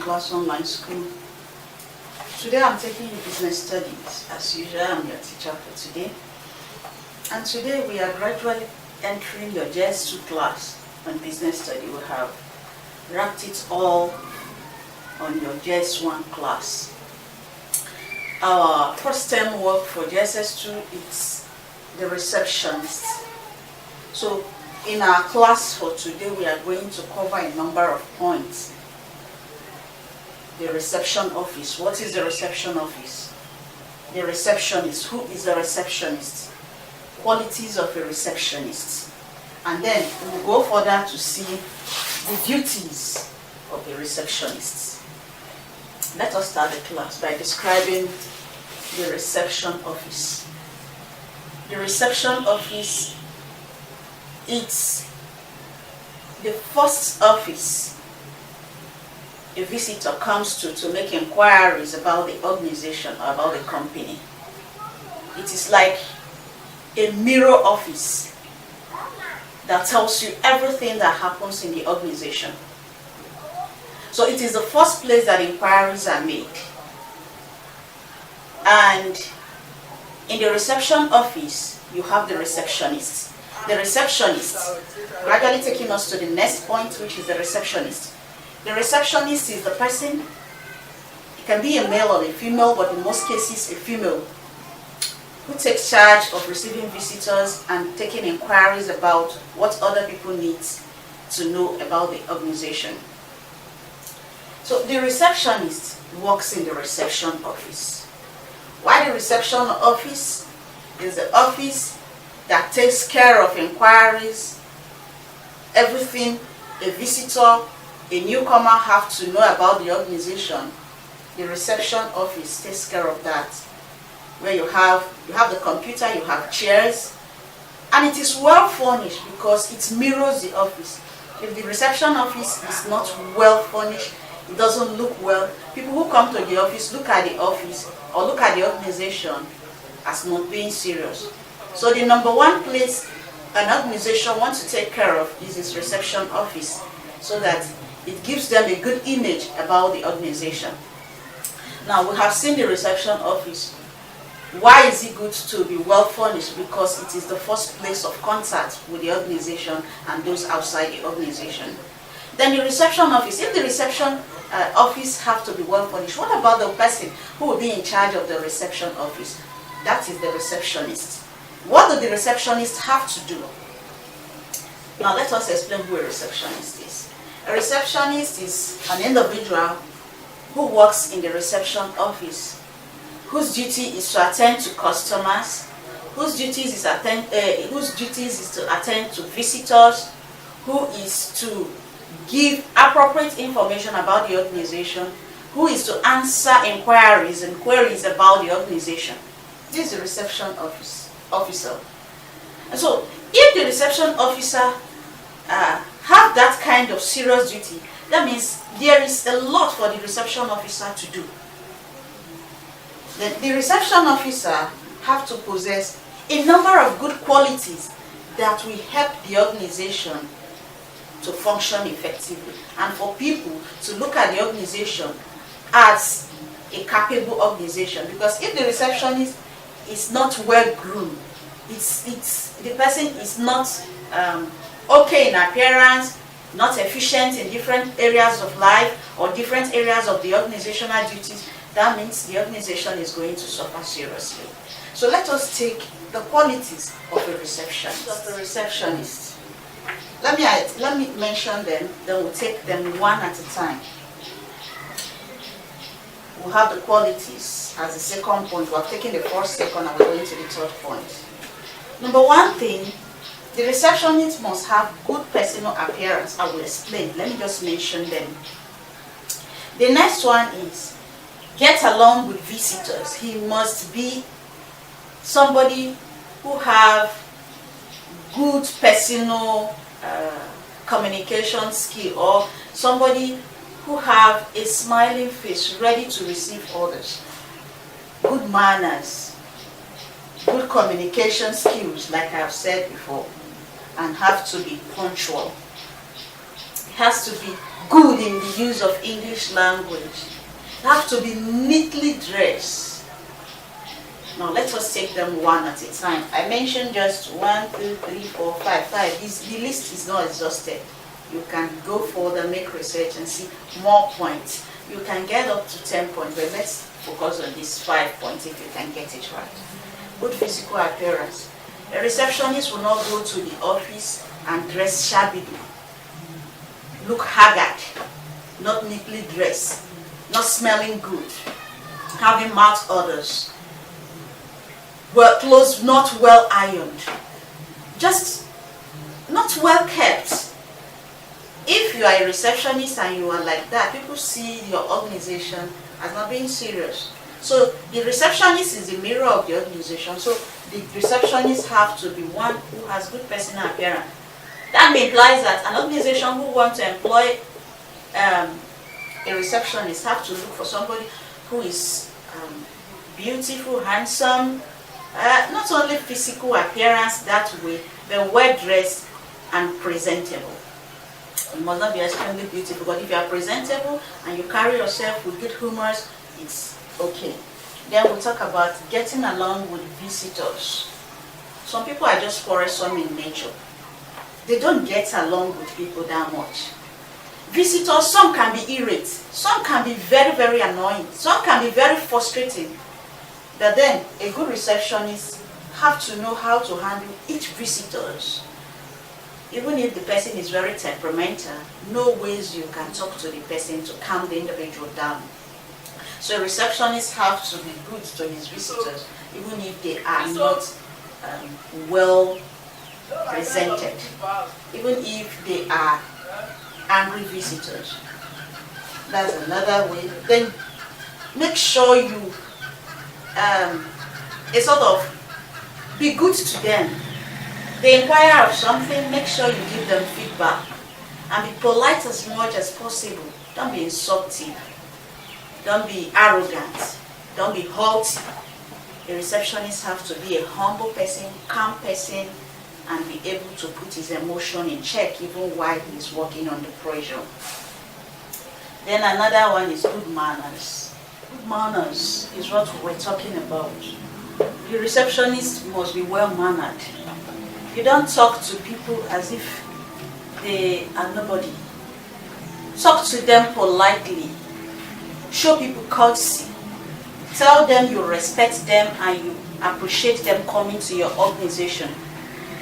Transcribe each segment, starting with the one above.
class online school. Today I'm taking business studies. As usual, I'm your teacher for today. And today we are gradually entering your JS2 class on business study. We have wrapped it all on your JS1 class. Our first term work for JSS2 is the receptionist. So in our class for today, we are going to cover a number of points. The reception office. What is the reception office? The receptionist. Who is a receptionist? Qualities of a receptionist. And then we will go further to see the duties of a receptionist. Let us start the class by describing the reception office. The reception office is the first office a visitor comes to make inquiries about the organization or about the company. It is like a mirror office that tells you everything that happens in the organization. So it is the first place that inquiries are made. And in the reception office, you have the receptionist. The receptionist, gradually taking us to the next point, which is the receptionist. The receptionist is the person, it can be a male or a female, but in most cases a female, who takes charge of receiving visitors and taking inquiries about what other people need to know about the organization. So the receptionist works in the reception office. Why the reception office? Is the office that takes care of inquiries, everything a visitor, a newcomer have to know about the organization. The reception office takes care of that. Where you have the computer, you have chairs, and it is well furnished because it mirrors the office. If the reception office is not well furnished, it doesn't look well. People who come to the office look at the office or look at the organization as not being serious. So the number one place an organization wants to take care of is its reception office, so that it gives them a good image about the organization. Now we have seen the reception office. Why is it good to be well furnished? Because it is the first place of contact with the organization and those outside the organization. Then the reception office. If the reception office have to be well furnished, what about the person who will be in charge of the reception office? That is the receptionist. What does the receptionist have to do? Now let us explain who a receptionist is. A receptionist is an individual who works in the reception office, whose duty is to attend to customers, whose duties is to attend to visitors, who is to give appropriate information about the organization, who is to answer inquiries and queries about the organization. This is the reception officer. And so, if the reception officer have that kind of serious duty, that means there is a lot for the reception officer to do. The reception officer have to possess a number of good qualities that will help the organization to function effectively, and for people to look at the organization as a capable organization. Because if the receptionist is not well groomed, the person is not okay in appearance, not efficient in different areas of life or different areas of the organizational duties, that means the organization is going to suffer seriously. So let us take the qualities of a receptionist. Let me mention them, then we'll take them one at a time. We'll have the qualities as the second point. We're taking the first, second, and we're going to the third point. Number one thing, the receptionist must have good personal appearance. I will explain. Let me just mention them. The next one is get along with visitors. He must be somebody who have good personal communication skill, or somebody who have a smiling face, ready to receive others. Good manners, good communication skills, like I have said before, and have to be punctual. has to be good in the use of English language. You have to be neatly dressed. Now let us take them one at a time. I mentioned just 1, 2, 3, 4, 5, 5. The list is not exhausted. You can go further, make research and see more points. You can get up to 10 points, but let's focus on these 5 points if you can get it right. Good physical appearance. A receptionist will not go to the office and dress shabbily, look haggard, not neatly dressed, not smelling good, having mouth odors, clothes not well ironed, just not well kept. If you are a receptionist and you are like that, people see your organization as not being serious. So the receptionist is the mirror of the organization. So the receptionists have to be one who has good personal appearance. That implies that an organization who wants to employ a receptionist have to look for somebody who is beautiful, handsome, not only physical appearance that way, but well-dressed and presentable. You must not be extremely beautiful, but if you are presentable and you carry yourself with good humor, it's okay. Then we'll talk about getting along with visitors. Some people are just quarrelsome in nature. They don't get along with people that much. Visitors, some can be irate, some can be very, very annoying, some can be very frustrating. But then a good receptionist have to know how to handle each visitors. Even if the person is very temperamental, know ways you can talk to the person to calm the individual down. So receptionists have to be good to his visitors, even if they are not well presented, even if they are angry visitors. That's another way. Then make sure you sort of be good to them. They inquire of something, make sure you give them feedback and be polite as much as possible. Don't be insulting. Don't be arrogant. Don't be haughty. A receptionist has to be a humble person, calm person, and be able to put his emotion in check even while he's working under pressure. Then another one is good manners. Good manners is what we're talking about. The receptionist must be well-mannered. You don't talk to people as if they are nobody. Talk to them politely. Show people courtesy. Tell them you respect them and you appreciate them coming to your organization.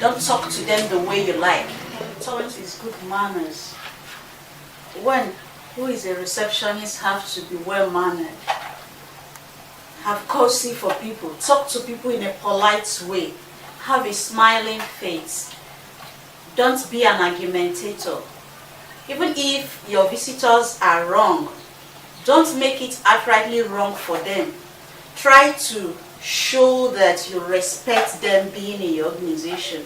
Don't talk to them the way you like. Tolerance is good manners. One who is a receptionist have to be well-mannered. Have courtesy for people. Talk to people in a polite way. Have a smiling face. Don't be an argumentator. Even if your visitors are wrong, don't make it outrightly wrong for them. Try to show that you respect them being in your organization.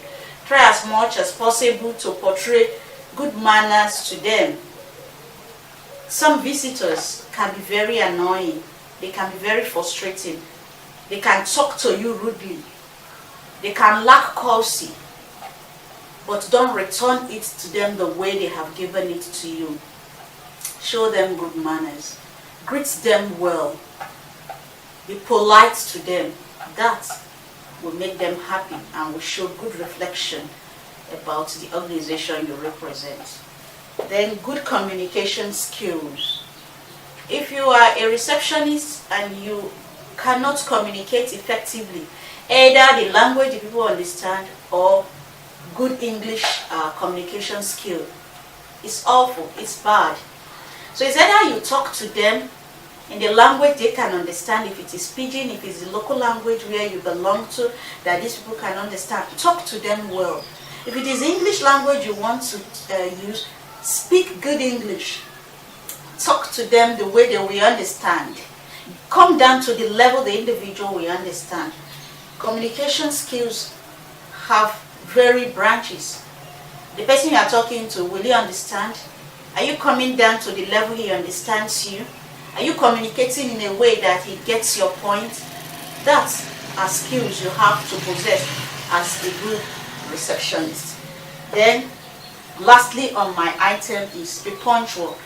Try as much as possible to portray good manners to them. Some visitors can be very annoying. They can be very frustrating. They can talk to you rudely. They can lack courtesy. But don't return it to them the way they have given it to you. Show them good manners. Greet them well. Be polite to them. That will make them happy and will show good reflection about the organization you represent. Then good communication skills. If you are a receptionist and you cannot communicate effectively, either the language the people understand or good English communication skill, it's awful, it's bad. So it's either you talk to them in the language they can understand, if it is pidgin, if it's the local language where you belong to, that these people can understand, talk to them well. If it is English language you want to use, speak good English. Talk to them the way they will understand. Come down to the level the individual will understand. Communication skills have varied branches. The person you are talking to, will he understand? Are you coming down to the level he understands you? Are you communicating in a way that he gets your point? That's are skills you have to possess as a good receptionist. Then Lastly on my item is be punctual.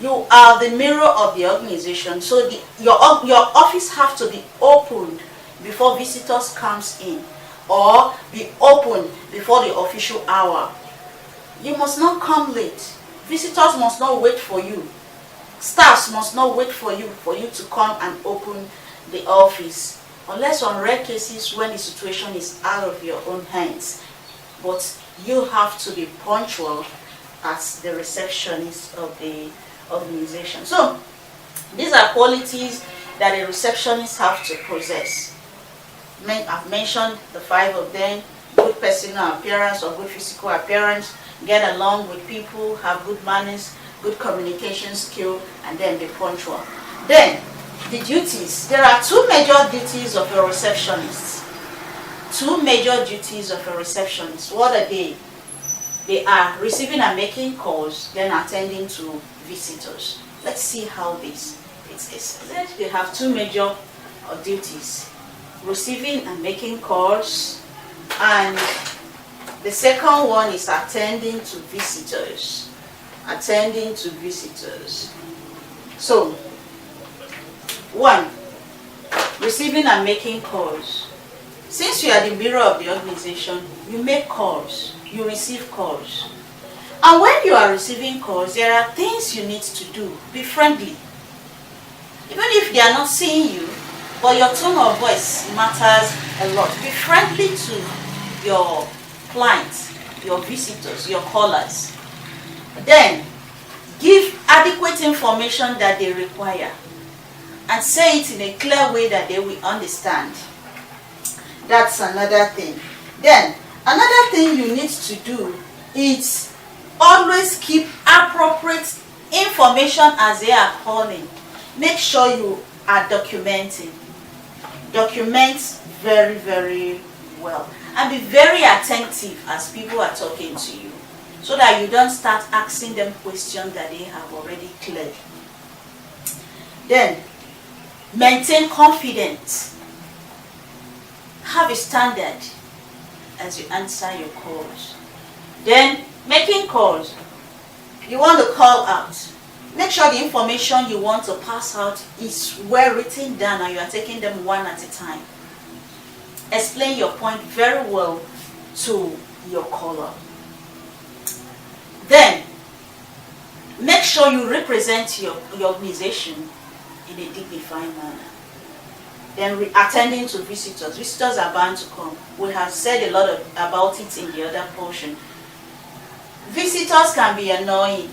You are the mirror of the organization, so your office have to be opened before visitors comes in, or be open before the official hour. You must not come late. Visitors must not wait for you. Staffs must not wait for you to come and open the office, unless on rare cases when the situation is out of your own hands. But you have to be punctual as the receptionist of the organization. So these are qualities that a receptionist have to possess. I've mentioned the 5 of them: good personal appearance or good physical appearance, get along with people, have good manners, good communication skill, and then be punctual. Then the duties. There are 2 major duties of a receptionist. 2 major duties of a receptionist. What are they? They are receiving and making calls, then attending to visitors. Let's see how this is explained. They have 2 major duties: receiving and making calls, and the second one is attending to visitors. Attending to visitors. So, 1, receiving and making calls. Since you are the mirror of the organization, you make calls, you receive calls. And when you are receiving calls, there are things you need to do. Be friendly. Even if they are not seeing you, but your tone of voice matters a lot. Be friendly to your clients, your visitors, your callers. Then, give adequate information that they require, and say it in a clear way that they will understand. That's another thing. Then, another thing you need to do is always keep appropriate information as they are calling. Make sure you are documenting. Document very, very well. And be very attentive as people are talking to you, so that you don't start asking them questions that they have already cleared. Then, maintain confidence. Have a standard as you answer your calls. Then, making calls. You want to call out. Make sure the information you want to pass out is well written down and you are taking them one at a time. Explain your point very well to your caller. Then, make sure you represent your organization in a dignified manner. Then, attending to visitors. Visitors are bound to come. We have said a lot about it in the other portion. Visitors can be annoying.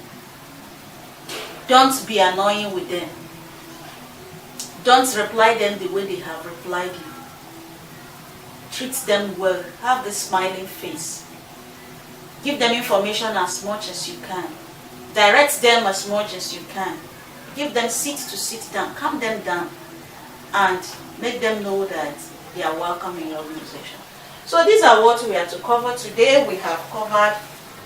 Don't be annoying with them. Don't reply them the way they have replied you. Treat them well. Have the smiling face. Give them information as much as you can. Direct them as much as you can. Give them seat to sit down. Calm them down. And make them know that they are welcome in your organization. So these are what we are to cover today. We have covered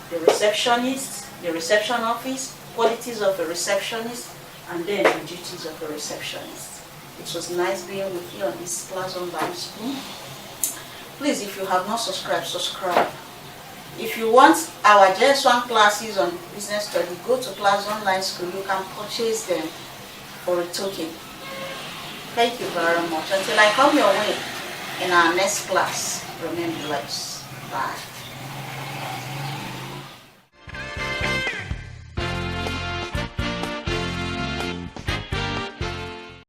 the receptionist, the reception office, qualities of a receptionist, and then the duties of a receptionist. It was nice being with you on this class online school. Please, if you have not subscribed, subscribe. If you want our JS1 classes on business study, go to Class Online School. You can purchase them for a token. Thank you very much. Until I come your way in our next class, remain blessed. Bye.